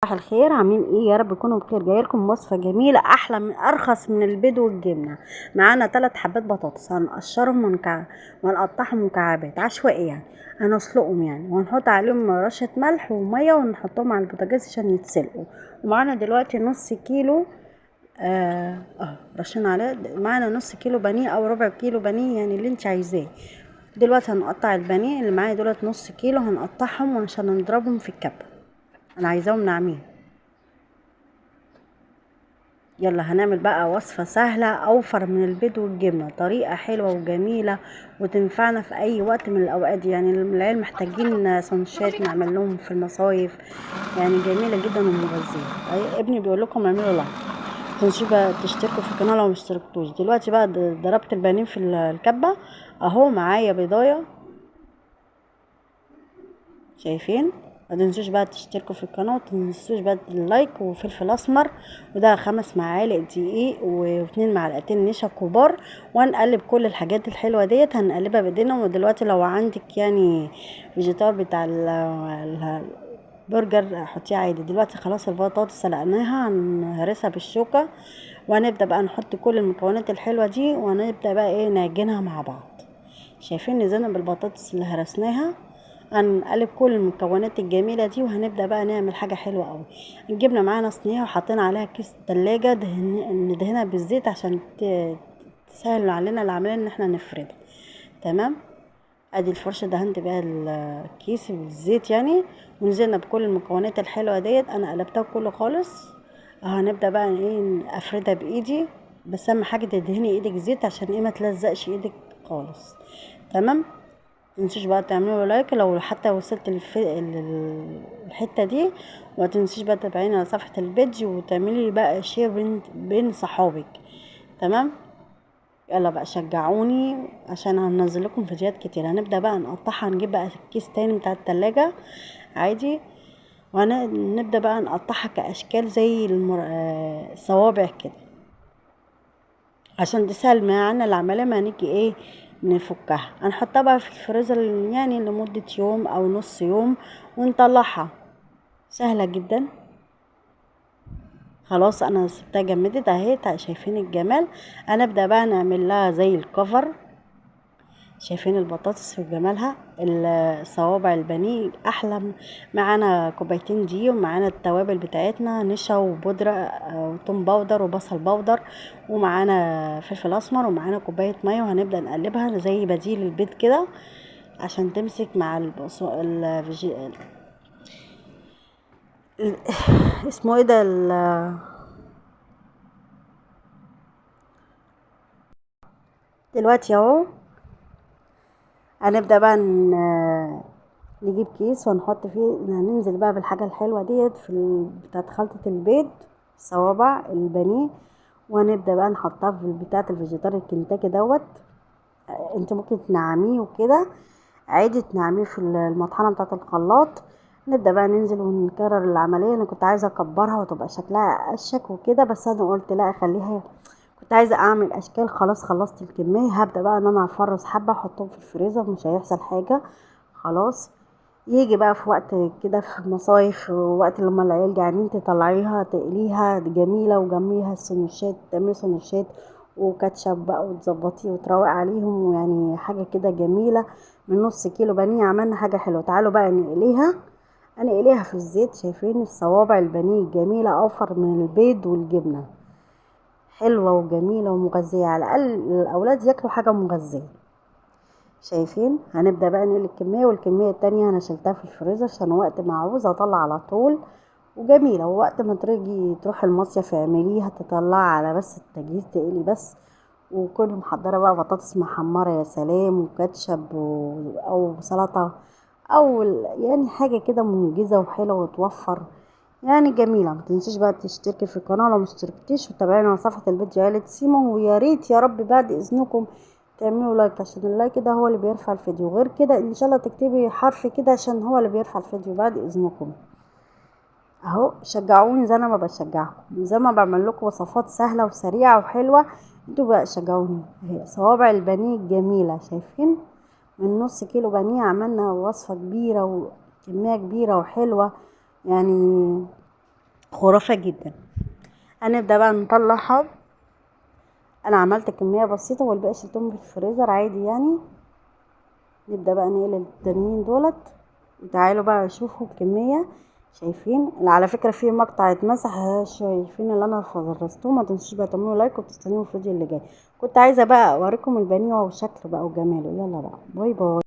صباح الخير، عاملين ايه؟ يا رب تكونوا بخير. جايلكم وصفه جميله احلى من ارخص من البيض والجبنه. معانا 3 حبات بطاطس، هنقشرهم ونقطعهم مكعبات عشوائيه يعني. هنسلقهم يعني، وهنحط عليهم رشه ملح وميه ونحطهم على البوتاجاز عشان يتسلقوا. ومعانا دلوقتي نص كيلو رشين عليه. معانا نص كيلو بانيه او ربع كيلو بانيه، يعني اللي انت عايزاه. دلوقتي هنقطع البانيه اللي معايا دولت نص كيلو، هنقطعهم عشان نضربهم في الكبه. انا عايزاهم ناعمين. يلا هنعمل بقى وصفة سهلة اوفر من البيض والجبنة، طريقة حلوة وجميلة وتنفعنا في اي وقت من الاوقات. يعني العيال محتاجين سندوتشات نعمل لهم في المصايف، يعني جميلة جدا ومغذية. ابني بيقول لكم اعملوا لايك، متنسوش بقى تشتركوا في القناة لو مشتركتوش. دلوقتي بقى ضربت البانيه في الكبة اهو. معايا بيضاية، شايفين؟ ما تنسوش بقى تشتركوا في القناه، وتنسوش بقى اللايك وفلفل اسمر. وده 5 معالق دقيق و2 معلقتين نشا كبار. وهنقلب كل الحاجات الحلوه ديت، هنقلبها بايدينا. ودلوقتي لو عندك يعني فيجيتار بتاع البرجر حطيه عادي. دلوقتي خلاص البطاطس سلقناها، هنهرسها بالشوكه. وهنبدا بقى نحط كل المكونات الحلوه دي، وهنبدا بقى ايه نعجنها مع بعض. شايفين نزلنا بالبطاطس اللي هرسناها. هنقلب كل المكونات الجميله دي، وهنبدا بقى نعمل حاجه حلوه قوي. جبنا معانا صينيه وحطينا عليها كيس تلاجة، ندهنها بالزيت عشان تسهل علينا العمليه ان احنا نفردها. تمام. ادي الفرشه دهنت بيها الكيس بالزيت يعني. ونزلنا بكل المكونات الحلوه ديت، انا قلبتها كله خالص. هنبدا بقى ايه افردها بايدي. بس اهم حاجه تدهني ايدك زيت عشان ايه ما تلزقش ايدك خالص. تمام. متنسيش بقى تعملوا لايك لو حتى وصلت الحته دي. وما تنسيش بقى تتابعيني على صفحه البيج، وتعملي بقى شير بين صحابك. تمام. يلا بقى شجعوني عشان هننزل لكم فيديوهات كتير. هنبدا بقى نقطعها، نجيب بقى الكيس تاني بتاع التلاجة عادي. وهنبدا بقى نقطعها كاشكال زي الصوابع كده، عشان تسهل معانا العمليه. ما نيجي ايه نفكها، هنحطها بقى في الفريزر يعني لمدة يوم او نص يوم ونطلعها. سهلة جدا. خلاص انا سبتها جمدت اهي، شايفين الجمال. هنبدأ بقى نعمل لها زي الكفر. شايفين البطاطس في جمالها، الصوابع البانيه احلى. معانا كوبايتين دي، ومعانا التوابل بتاعتنا نشا وبودرة وتوم باودر وبصل باودر. ومعانا فلفل اسمر، ومعانا كوباية مية. وهنبدأ نقلبها زي بديل البيض كده عشان تمسك مع ال- اسمه ايه ده دلوقتي اهو. هنبدأ بقى نجيب كيس ونحط فيه. هننزل بقى بالحاجة الحلوة ديت بتاعت خلطة البيض، صوابع البانيه. وهنبدأ بقى نحطها في بتاعة الفيجيتار الكنتاكي دوت. انت ممكن تنعميه وكده عادي، تنعميه في المطحنة بتاعة الخلاط. نبدأ بقى ننزل ونكرر العملية. انا كنت عايزة اكبرها وتبقى شكلها اشك وكده، بس انا قلت لا اخليها. كنت عايزة اعمل اشكال. خلاص خلصت الكمية. هبدأ بقى ان انا افرز حبة احطهم في الفريزر، مش هيحصل حاجة. خلاص. يجي بقى في وقت كده في المصايف، وقت لما العيال جعانين تطلعيها تقليها جميلة، وجنبيها السندوتشات، تعملي سندوتشات وكاتشب بقى وتظبطيه وتروقي عليهم. ويعني حاجة كده جميلة. من نص كيلو بانيه عملنا حاجة حلوة. تعالوا بقى نقليها. هنقليها في الزيت. شايفين الصوابع البانيه الجميلة اوفر من البيض والجبنة، حلوة وجميلة ومغذية. على الاقل الاولاد ياكلوا حاجة مغذية. شايفين؟ هنبدأ بقى نقل الكمية. والكمية التانية انا شلتها في الفريزر عشان وقت ما عاوزة اطلع على طول. وجميلة. ووقت ما تيجي تروح المصيف اعمليها تطلع على بس التجهيز، تقلي بس. وكل محضرة بقى بطاطس محمرة يا سلام، وكاتشب او سلطة، او يعني حاجة كده منجزة وحلوة وتوفر، يعني جميلة. ما تنسيش بقى تشتركي في القناة لو مشتركتيش، وتابعينا على صفحة الفيديو عيلة سيمو. ويا ريت يا رب بعد اذنكم تعملوا لايك، عشان اللايك ده هو اللي بيرفع الفيديو. غير كده ان شاء الله تكتبي حرف كده عشان هو اللي بيرفع الفيديو بعد اذنكم. اهو شجعوني زي انا ما بشجعكم، زي ما بعمل لكم وصفات سهلة وسريعة وحلوة. انتوا بقى شجعوني. اهي صوابع البانيه الجميلة. شايفين؟ من نص كيلو بانيه عملنا وصفة كبيرة وكمية كبيرة وحلوة يعني. خرافة جدا. هنبدأ بقى نطلعها. انا عملت كمية بسيطة والباقي شلتهم في الفريزر عادي يعني. نبدأ بقى نقلل التانيين دولت. وتعالوا بقى شوفوا الكمية. شايفين على فكرة في مقطع اتمسح، شايفين اللي انا فرستوه. ما تنسوش بقى تعملوا لايك وتستنوا الفيديو اللي جاي. كنت عايزة بقى اوريكم البانيه وشكله بقى وجماله. يلا بقى باي باي.